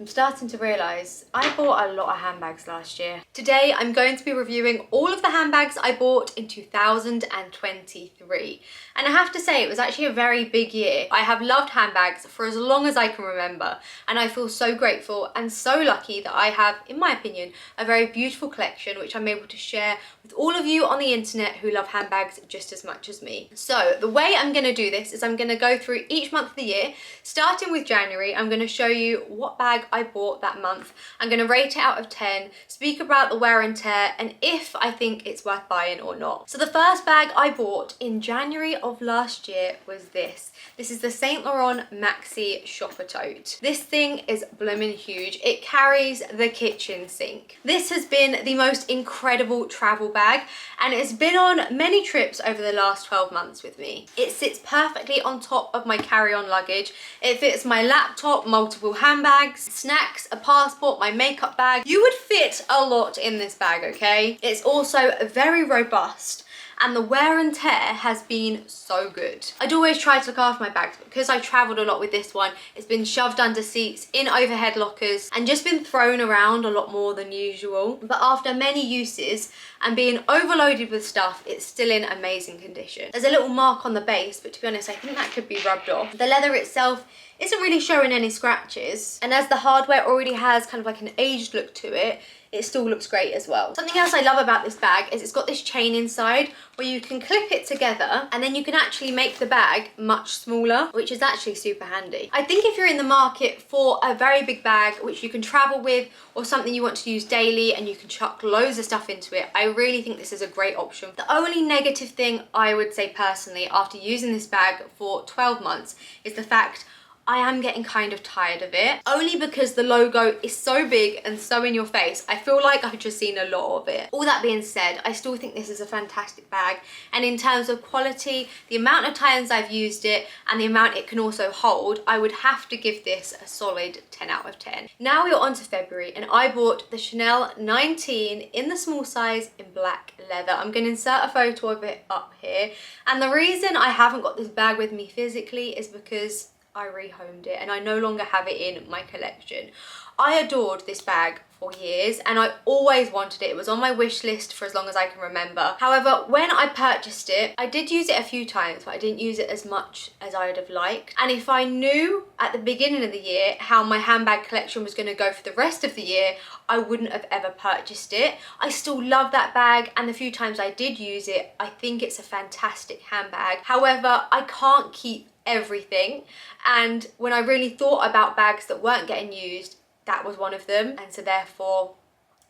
I'm starting to realise I bought a lot of handbags last year. Today I'm going to be reviewing all of the handbags I bought in 2023. And I have to say it was actually a very big year. I have loved handbags for as long as I can remember, and I feel so grateful and so lucky that I have, in my opinion, a very beautiful collection which I'm able to share with all of you on the internet who love handbags just as much as me. So the way I'm going to do this is I'm going to go through each month of the year. Starting with January, I'm going to show you what bag I bought that month. I'm going to rate it out of 10, speak about the wear and tear, and if I think it's worth buying or not. So the first bag I bought in January of last year was this. This is the Saint Laurent Maxi shopper tote. This thing is blooming huge. It carries the kitchen sink. This has been the most incredible travel bag, and it's been on many trips over the last 12 months with me. It sits perfectly on top of my carry-on luggage. It fits my laptop, multiple handbags, snacks, a passport, my makeup bag. You would fit a lot in this bag, okay? It's also very robust, and the wear and tear has been so good. I'd always try to look after my bags, but because I travelled a lot with this one, it's been shoved under seats, in overhead lockers, and just been thrown around a lot more than usual. But after many uses and being overloaded with stuff, it's still in amazing condition. There's a little mark on the base, but to be honest, I think that could be rubbed off. The leather itself isn't really showing any scratches, and as the hardware already has kind of like an aged look to it, it still looks great as well. Something else I love about this bag is it's got this chain inside where you can clip it together and then you can actually make the bag much smaller, which is actually super handy. I think if you're in the market for a very big bag which you can travel with, or something you want to use daily and you can chuck loads of stuff into it, I really think this is a great option. The only negative thing I would say personally after using this bag for 12 months is the fact I am getting kind of tired of it, only because the logo is so big and so in your face. I feel like I've just seen a lot of it. All that being said, I still think this is a fantastic bag, and in terms of quality, the amount of times I've used it and the amount it can also hold, I would have to give this a solid 10 out of 10. Now we're on to February, and I bought the Chanel 19 in the small size in black leather. I'm going to insert a photo of it up here, and the reason I haven't got this bag with me physically is because I rehomed it and I no longer have it in my collection. I adored this bag for years and I always wanted it. It was on my wish list for as long as I can remember. However, when I purchased it, I did use it a few times, but I didn't use it as much as I would have liked. And if I knew at the beginning of the year how my handbag collection was going to go for the rest of the year, I wouldn't have ever purchased it. I still love that bag, and the few times I did use it, I think it's a fantastic handbag. However, I can't keep everything, and when I really thought about bags that weren't getting used, that was one of them, and so therefore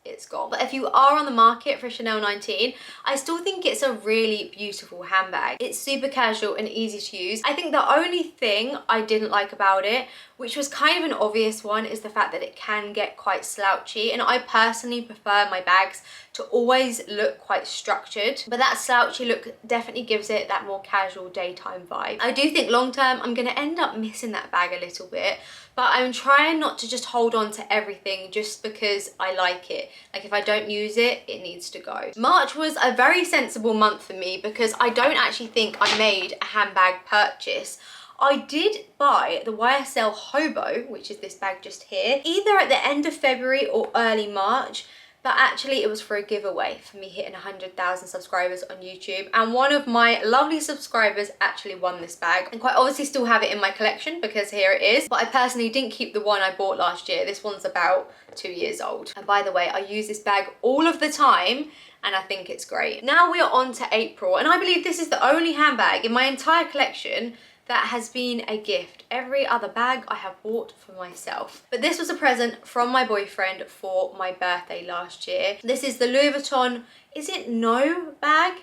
it's gone. But if you are on the market for Chanel 19, I still think it's a really beautiful handbag. It's super casual and easy to use. I think the only thing I didn't like about it, which was kind of an obvious one, is the fact that it can get quite slouchy, and I personally prefer my bags to always look quite structured, but that slouchy look definitely gives it that more casual daytime vibe. I do think long term I'm going to end up missing that bag a little bit, but I'm trying not to just hold on to everything just because I like it. Like if I don't use it, it needs to go. March was a very sensible month for me because I don't actually think I made a handbag purchase. I did buy the YSL Hobo, which is this bag just here, either at the end of February or early March, but actually it was for a giveaway for me hitting 100,000 subscribers on YouTube, and one of my lovely subscribers actually won this bag, and quite obviously still have it in my collection because here it is, but I personally didn't keep the one I bought last year. This one's about 2 years old, and by the way, I use this bag all of the time and I think it's great. Now we are on to April, and I believe this is the only handbag in my entire collection that has been a gift. Every other bag I have bought for myself. But this was a present from my boyfriend for my birthday last year. This is the Louis Vuitton, is it No bag?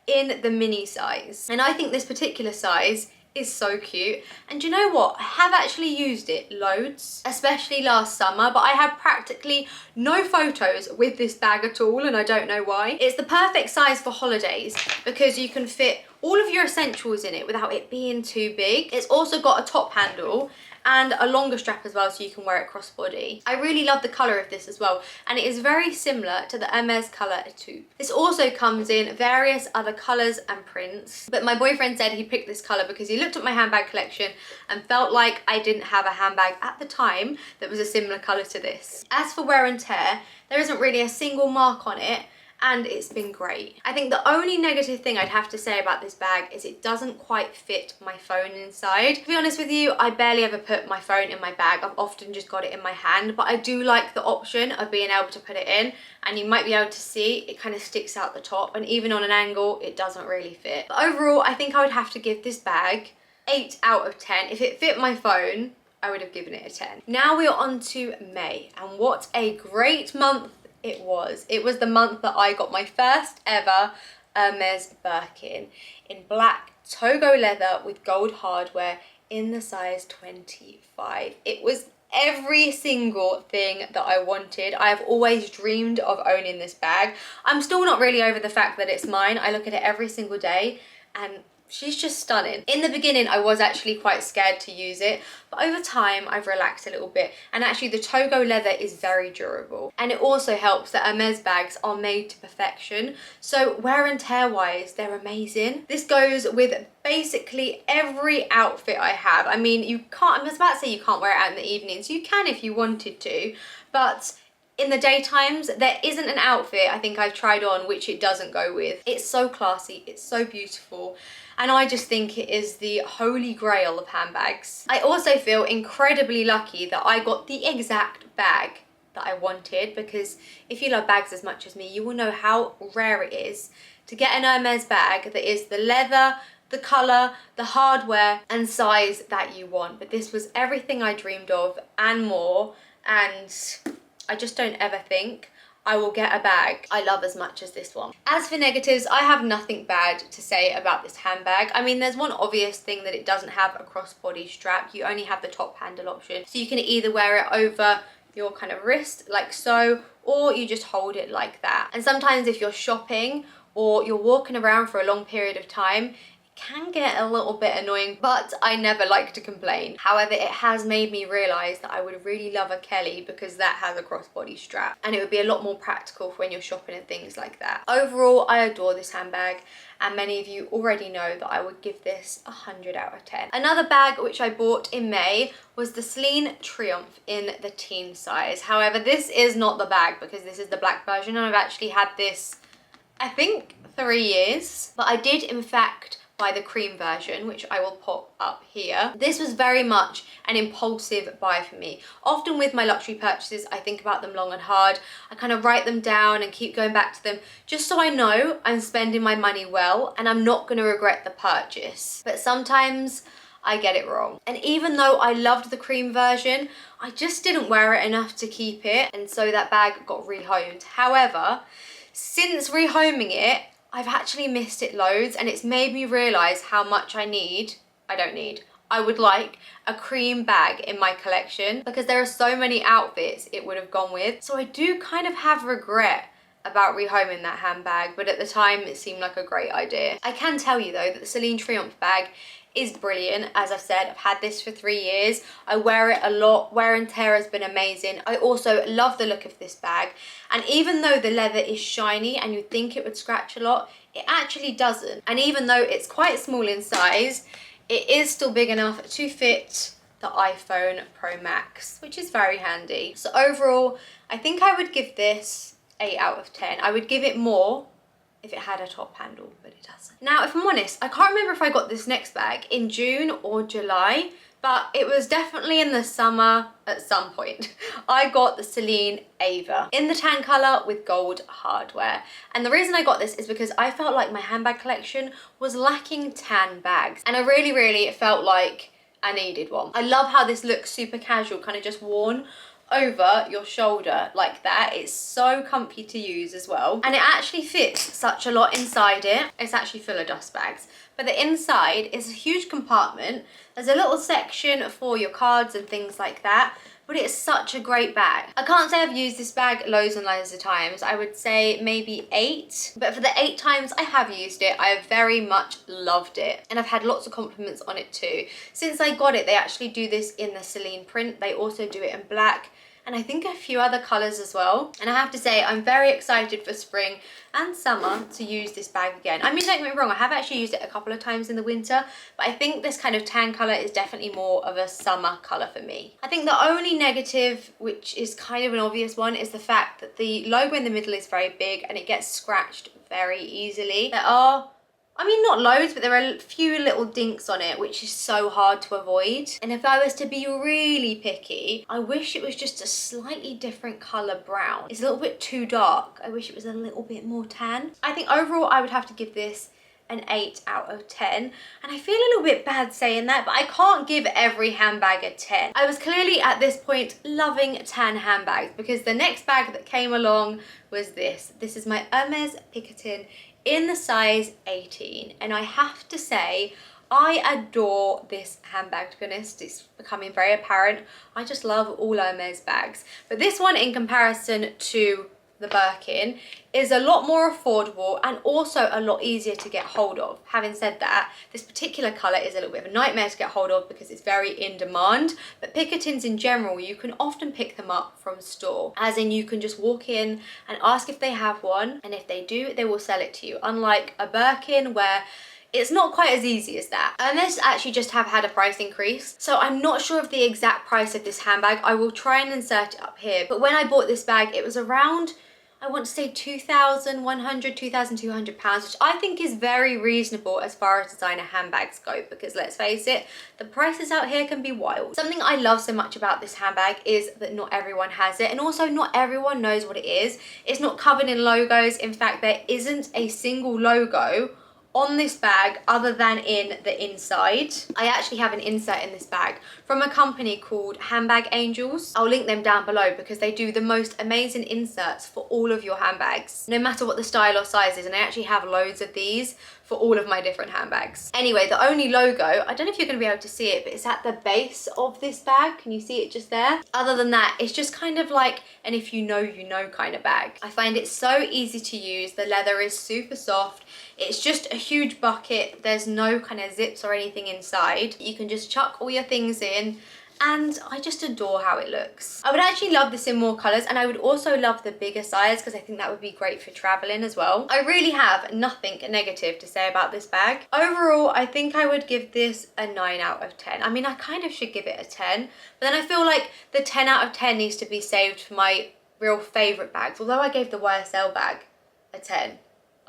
In the mini size. And I think this particular size is so cute, and you know what, I have actually used it loads, especially last summer, but I have practically no photos with this bag at all, and I don't know why. It's the perfect size for holidays because you can fit all of your essentials in it without it being too big. It's also got a top handle, and a longer strap as well so you can wear it crossbody. I really love the colour of this as well, and it is very similar to the Hermes colour taupe. This also comes in various other colours and prints, but my boyfriend said he picked this colour because he looked at my handbag collection and felt like I didn't have a handbag at the time that was a similar colour to this. As for wear and tear, there isn't really a single mark on it, and it's been great. I think the only negative thing I'd have to say about this bag is it doesn't quite fit my phone inside. To be honest with you, I barely ever put my phone in my bag. I've often just got it in my hand, but I do like the option of being able to put it in, and you might be able to see it kind of sticks out the top, and even on an angle, it doesn't really fit. But overall, I think I would have to give this bag 8 out of 10. If it fit my phone, I would have given it a 10. Now we are on to May, and what a great month it was. It was the month that I got my first ever Hermes Birkin in black Togo leather with gold hardware in the size 25. It was every single thing that I wanted. I have always dreamed of owning this bag. I'm still not really over the fact that it's mine. I look at it every single day and she's just stunning. In the beginning, I was actually quite scared to use it, but over time, I've relaxed a little bit. And actually, the Togo leather is very durable. And it also helps that Hermes bags are made to perfection. So wear and tear wise, they're amazing. This goes with basically every outfit I have. I mean, you can't, I was about to say you can't wear it out in the evenings. You can if you wanted to, but in the daytimes, there isn't an outfit I think I've tried on which it doesn't go with. It's so classy, it's so beautiful, and I just think it is the holy grail of handbags. I also feel incredibly lucky that I got the exact bag that I wanted, because if you love bags as much as me, you will know how rare it is to get an Hermes bag that is the leather, the colour, the hardware and size that you want. But this was everything I dreamed of and more, and I just don't ever think I will get a bag I love as much as this one. As for negatives, I have nothing bad to say about this handbag. I mean, there's one obvious thing, that it doesn't have a crossbody strap. You only have the top handle option. So you can either wear it over your kind of wrist like so, or you just hold it like that. And sometimes if you're shopping or you're walking around for a long period of time, can get a little bit annoying, but I never like to complain. However, it has made me realise that I would really love a Kelly, because that has a crossbody strap and it would be a lot more practical for when you're shopping and things like that. Overall, I adore this handbag, and many of you already know that I would give this 100 out of 10. Another bag which I bought in May was the Celine Triumph in the teen size. However, this is not the bag, because this is the black version, and I've actually had this, I think, 3 years. But I did in fact buy the cream version, which I will pop up here. This was very much an impulsive buy for me. Often with my luxury purchases, I think about them long and hard. I kind of write them down and keep going back to them, just so I know I'm spending my money well and I'm not gonna regret the purchase. But sometimes I get it wrong. And even though I loved the cream version, I just didn't wear it enough to keep it, and so that bag got rehomed. However, since rehoming it, I've actually missed it loads, and it's made me realise how much I would like a cream bag in my collection, because there are so many outfits it would have gone with. So I do kind of have regret about rehoming that handbag, but at the time it seemed like a great idea. I can tell you though that the Celine Triumph bag is brilliant. As I've said, I've had this for 3 years. I wear it a lot. Wear and tear has been amazing. I also love the look of this bag. And even though the leather is shiny and you'd think it would scratch a lot, it actually doesn't. And even though it's quite small in size, it is still big enough to fit the iPhone Pro Max, which is very handy. So overall, I think I would give this 8 out of 10. I would give it more if it had a top handle, but it doesn't. Now, if I'm honest, I can't remember if I got this next bag in June or July, but it was definitely in the summer at some point. I got the Celine Ava in the tan colour with gold hardware. And the reason I got this is because I felt like my handbag collection was lacking tan bags. And I really felt like I needed one. I love how this looks super casual, kind of just worn over your shoulder like that. It's so comfy to use as well, and it actually fits such a lot inside it. It's actually full of dust bags, but the inside is a huge compartment. There's a little section for your cards and things like that, but it's such a great bag. I can't say I've used this bag loads and loads of times. I would say maybe 8, but for the 8 times I have used it, I have very much loved it. And I've had lots of compliments on it too. Since I got it, they actually do this in the Celine print. They also do it in black, and I think a few other colours as well. And I have to say, I'm very excited for spring and summer to use this bag again. I mean, don't get me wrong, I have actually used it a couple of times in the winter, but I think this kind of tan colour is definitely more of a summer colour for me. I think the only negative, which is kind of an obvious one, is the fact that the logo in the middle is very big and it gets scratched very easily. There are, I mean, not loads, but there are a few little dinks on it, which is so hard to avoid. And if I was to be really picky, I wish it was just a slightly different colour brown. It's a little bit too dark. I wish it was a little bit more tan. I think overall I would have to give this an 8 out of 10. And I feel a little bit bad saying that, but I can't give every handbag a 10. I was clearly at this point loving tan handbags, because the next bag that came along was this. This is my Hermes Picotin in the size 18, and I have to say I adore this handbag. To be honest, it's becoming very apparent. I just love all Hermes bags, but this one in comparison to the Birkin is a lot more affordable and also a lot easier to get hold of. Having said that, this particular colour is a little bit of a nightmare to get hold of because it's very in demand, but Picotins in general, you can often pick them up from store, as in you can just walk in and ask if they have one, and if they do, they will sell it to you, unlike a Birkin where it's not quite as easy as that. Hermes actually just have had a price increase, so I'm not sure of the exact price of this handbag. I will try and insert it up here, but when I bought this bag, it was around, I want to say £2,100, £2,200, which I think is very reasonable as far as designer handbags go, because let's face it, the prices out here can be wild. Something I love so much about this handbag is that not everyone has it, and also not everyone knows what it is. It's not covered in logos. In fact, there isn't a single logo on this bag other than in the inside. I actually have an insert in this bag from a company called Handbag Angels. I'll link them down below because they do the most amazing inserts for all of your handbags, no matter what the style or size is, and I actually have loads of these for all of my different handbags. Anyway, the only logo, I don't know if you're gonna be able to see it, but it's at the base of this bag. Can you see it just there? Other than that, it's just kind of like an if you know, you know kind of bag. I find it so easy to use. The leather is super soft. It's just a huge bucket. There's no kind of zips or anything inside. You can just chuck all your things in, and I just adore how it looks. I would actually love this in more colours, and I would also love the bigger size because I think that would be great for travelling as well. I really have nothing negative to say about this bag. Overall, I think I would give this a 9 out of 10. I mean, I kind of should give it a 10, but then I feel like the 10 out of 10 needs to be saved for my real favourite bags, although I gave the YSL bag a 10.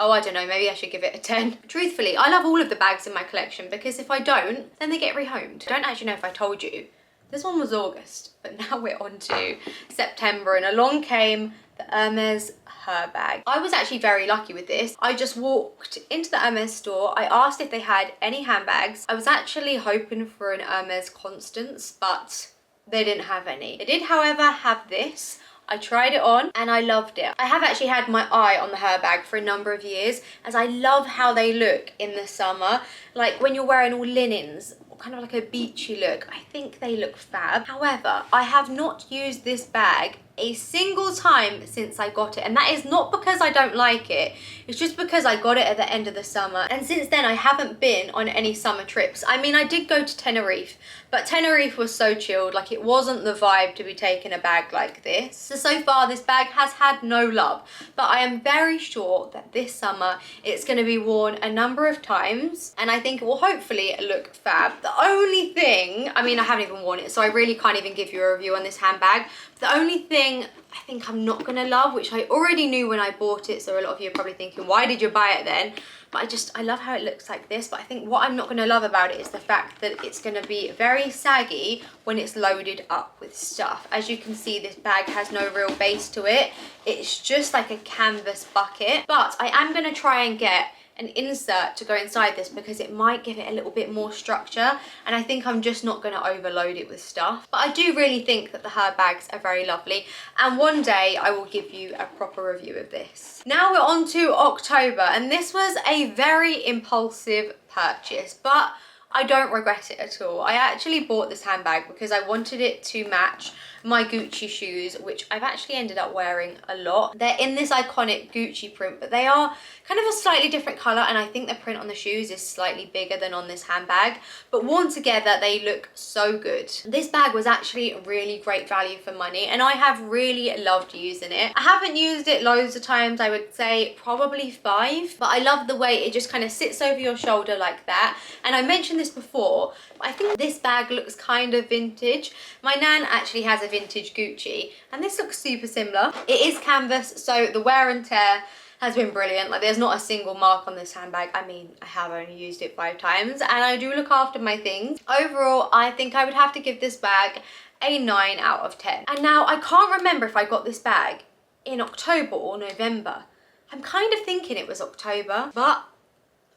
Oh, I don't know, maybe I should give it a 10. Truthfully, I love all of the bags in my collection because if I don't, then they get rehomed. I don't actually know if I told you. This one was August, but now we're on to September, and along came the Hermes Herbag. I was actually very lucky with this. I just walked into the Hermes store. I asked if they had any handbags. I was actually hoping for an Hermes Constance, but they didn't have any. They did, however, have this. I tried it on and I loved it. I have actually had my eye on the Herbag for a number of years, as I love how they look in the summer. Like when you're wearing all linens, kind of like a beachy look, I think they look fab. However, I have not used this bag a single time since I got it, and that is not because I don't like it, it's just because I got it at the end of the summer, and since then I haven't been on any summer trips. I mean, I did go to Tenerife, but Tenerife was so chilled, like it wasn't the vibe to be taking a bag like this. So far this bag has had no love, but I am very sure that this summer it's going to be worn a number of times, and I think it will hopefully look fab. The only thing, I mean, I haven't even worn it, so I really can't even give you a review on this handbag. The only thing I think I'm not gonna love, which I already knew when I bought it, so a lot of you are probably thinking, why did you buy it then? But I love how it looks like this, but I think what I'm not gonna love about it is the fact that it's gonna be very saggy when it's loaded up with stuff. As you can see, this bag has no real base to it. It's just like a canvas bucket, but I am gonna try and get an insert to go inside this because it might give it a little bit more structure, and I think I'm just not going to overload it with stuff. But I do really think that the Herbags are very lovely, and one day I will give you a proper review of this. Now we're on to October, and this was a very impulsive purchase, but I don't regret it at all. I actually bought this handbag because I wanted it to match my Gucci shoes, which I've actually ended up wearing a lot. They're in this iconic Gucci print, but they are kind of a slightly different color, and I think the print on the shoes is slightly bigger than on this handbag, but worn together they look so good. This bag was actually really great value for money, and I have really loved using it. I haven't used it loads of times, I would say probably 5, but I love the way it just kind of sits over your shoulder like that. And I mentioned this before, but I think this bag looks kind of vintage. My nan actually has a vintage Gucci, and this looks super similar. It is canvas, so the wear and tear has been brilliant. Like, there's not a single mark on this handbag. I mean, I have only used it 5 times, and I do look after my things. Overall, I think I would have to give this bag a 9 out of 10. And now I can't remember if I got this bag in October or November. I'm kind of thinking it was October, but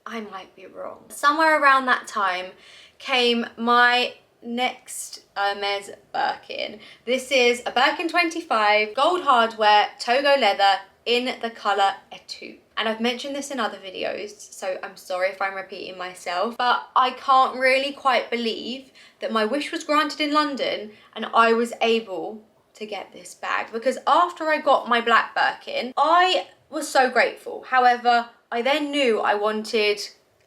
I might be wrong. Somewhere around that time came my next Hermes Birkin. This is a Birkin 25, gold hardware, Togo leather, in the colour Etude. And I've mentioned this in other videos, so I'm sorry if I'm repeating myself, but I can't really quite believe that my wish was granted in London and I was able to get this bag, because after I got my black Birkin, I was so grateful. However, I then knew I wanted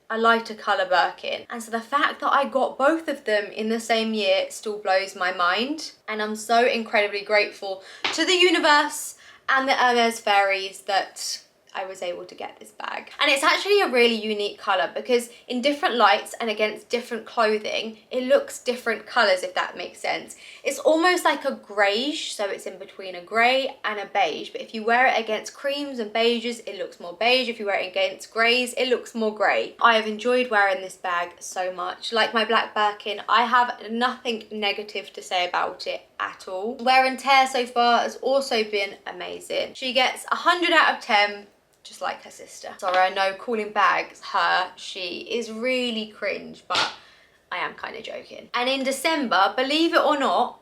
a lighter colour Birkin, and so the fact that I got both of them in the same year still blows my mind, and I'm so incredibly grateful to the universe and the Hermes fairies that I was able to get this bag. And it's actually a really unique colour, because in different lights and against different clothing, it looks different colours, if that makes sense. It's almost like a greige, so it's in between a grey and a beige, but if you wear it against creams and beiges, it looks more beige. If you wear it against greys, it looks more grey. I have enjoyed wearing this bag so much. Like my black Birkin, I have nothing negative to say about it at all. Wear and tear so far has also been amazing. She gets 100 out of 10, just like her sister. Sorry, I know calling bags her, she is really cringe, but I am kind of joking. And in December, believe it or not,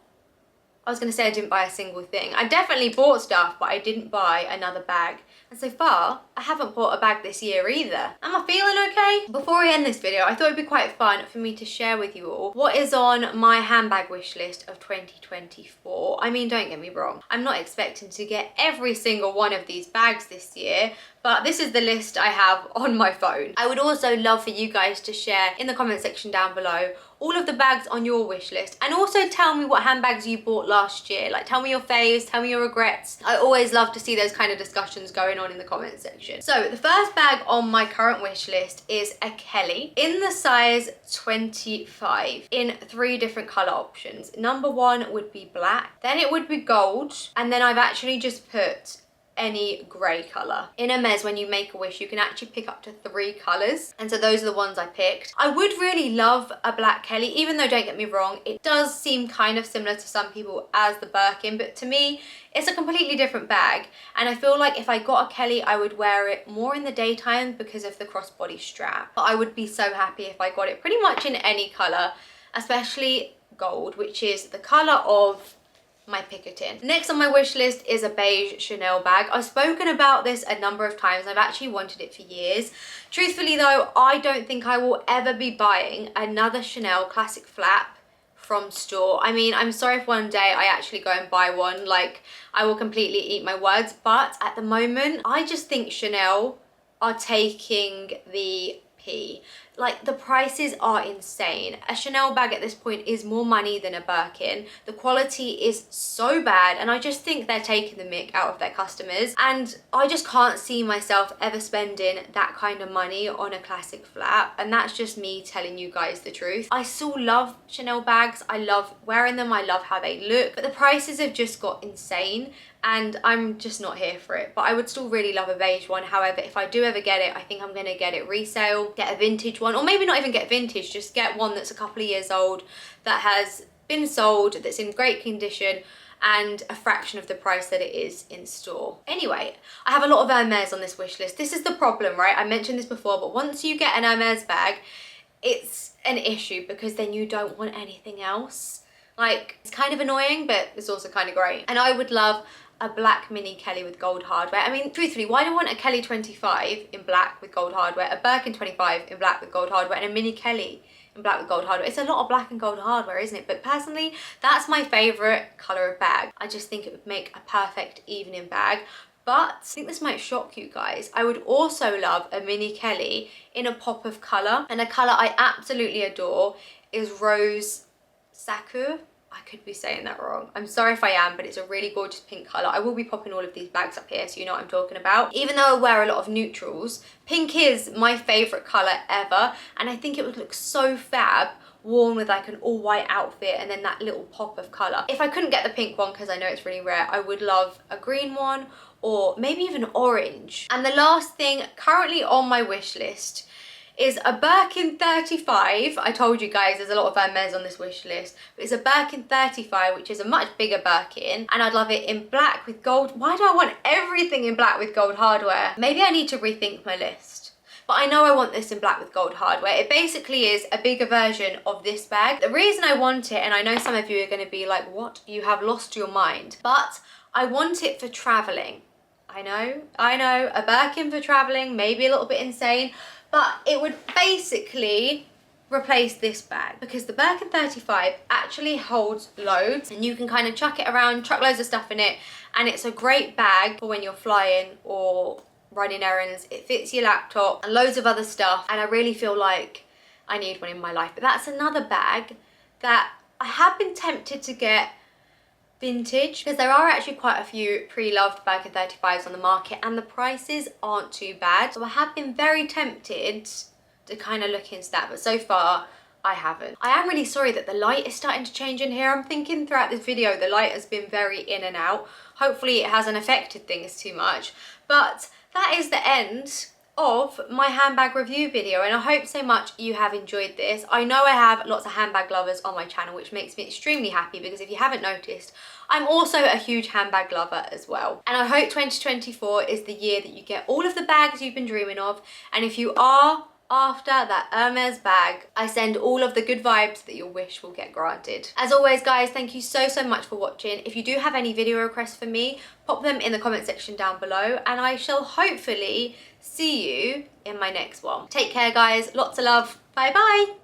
I was going to say I didn't buy a single thing. I definitely bought stuff, but I didn't buy another bag. And so far, I haven't bought a bag this year either. Am I feeling okay? Before I end this video, I thought it'd be quite fun for me to share with you all what is on my handbag wish list of 2024. I mean, don't get me wrong, I'm not expecting to get every single one of these bags this year, but this is the list I have on my phone. I would also love for you guys to share in the comment section down below all of the bags on your wish list, and also tell me what handbags you bought last year. Like, tell me your faves, tell me your regrets. I always love to see those kind of discussions going on in the comment section. So the first bag on my current wish list is a Kelly in the size 25 in 3 different color options. Number 1 would be black, then it would be gold, and then I've actually just put any grey colour. In Hermes, when you make a wish, you can actually pick up to 3 colours, and so those are the ones I picked. I would really love a black Kelly, even though, don't get me wrong, it does seem kind of similar to some people as the Birkin, but to me it's a completely different bag, and I feel like if I got a Kelly I would wear it more in the daytime because of the crossbody strap. But I would be so happy if I got it pretty much in any colour, especially gold, which is the colour of my Picotin. Next on my wish list is a beige Chanel bag. I've spoken about this a number of times. I've actually wanted it for years. Truthfully though, I don't think I will ever be buying another Chanel classic flap from store. I mean, I'm sorry if one day I actually go and buy one, like, I will completely eat my words, but at the moment I just think Chanel are taking the P. Like, the prices are insane. A Chanel bag at this point is more money than a Birkin. The quality is so bad, and I just think they're taking the mick out of their customers, and I just can't see myself ever spending that kind of money on a classic flap, and that's just me telling you guys the truth. I still love Chanel bags. I love wearing them. I love how they look, but the prices have just got insane, and I'm just not here for it. But I would still really love a beige one. However, if I do ever get it, I think I'm gonna get it resale, get a vintage one, or maybe not even get vintage, just get one that's a couple of years old, that has been sold, that's in great condition, and a fraction of the price that it is in store. Anyway, I have a lot of Hermes on this wish list. This is the problem, right? I mentioned this before, but once you get an Hermes bag, it's an issue, because then you don't want anything else. Like, it's kind of annoying, but it's also kind of great. And I would love a black mini Kelly with gold hardware. I mean, truthfully, why do I want a Kelly 25 in black with gold hardware, a Birkin 25 in black with gold hardware, and a mini Kelly in black with gold hardware. It's a lot of black and gold hardware, isn't it? But personally, that's my favourite colour of bag. I just think it would make a perfect evening bag. But I think this might shock you guys. I would also love a mini Kelly in a pop of colour. And a colour I absolutely adore is Rose Saku. I could be saying that wrong. I'm sorry if I am, but it's a really gorgeous pink colour. I will be popping all of these bags up here so you know what I'm talking about. Even though I wear a lot of neutrals, pink is my favourite colour ever. And I think it would look so fab worn with like an all white outfit and then that little pop of colour. If I couldn't get the pink one, because I know it's really rare, I would love a green one or maybe even orange. And the last thing currently on my wish list is a Birkin 35. I told you guys there's a lot of Hermes on this wish list, but it's a Birkin 35, which is a much bigger Birkin, and I'd love it in black with gold. Why do I want everything in black with gold hardware? Maybe I need to rethink my list. But I know I want this in black with gold hardware. It basically is a bigger version of this bag. The reason I want it, and I know some of you are going to be like, what? You have lost your mind. But I want it for traveling. I know, a Birkin for traveling, maybe a little bit insane, but it would basically replace this bag because the Birkin 35 actually holds loads and you can kind of chuck it around, chuck loads of stuff in it, and it's a great bag for when you're flying or running errands. It fits your laptop and loads of other stuff, and I really feel like I need one in my life. But that's another bag that I have been tempted to get vintage because there are actually quite a few pre-loved Birkin 35s on the market and the prices aren't too bad. So I have been very tempted to kind of look into that, but so far I haven't. I am really sorry that the light is starting to change in here. I'm thinking throughout this video the light has been very in and out. Hopefully it hasn't affected things too much, but that is the end of my handbag review video, and I hope so much you have enjoyed this. I know I have lots of handbag lovers on my channel, which makes me extremely happy because if you haven't noticed, I'm also a huge handbag lover as well. And I hope 2024 is the year that you get all of the bags you've been dreaming of, and if you are after that Hermes bag, I send all of the good vibes that your wish will get granted. As always guys, thank you so much for watching. If you do have any video requests for me, pop them in the comment section down below and I shall hopefully see you in my next one. Take care guys, lots of love, bye bye.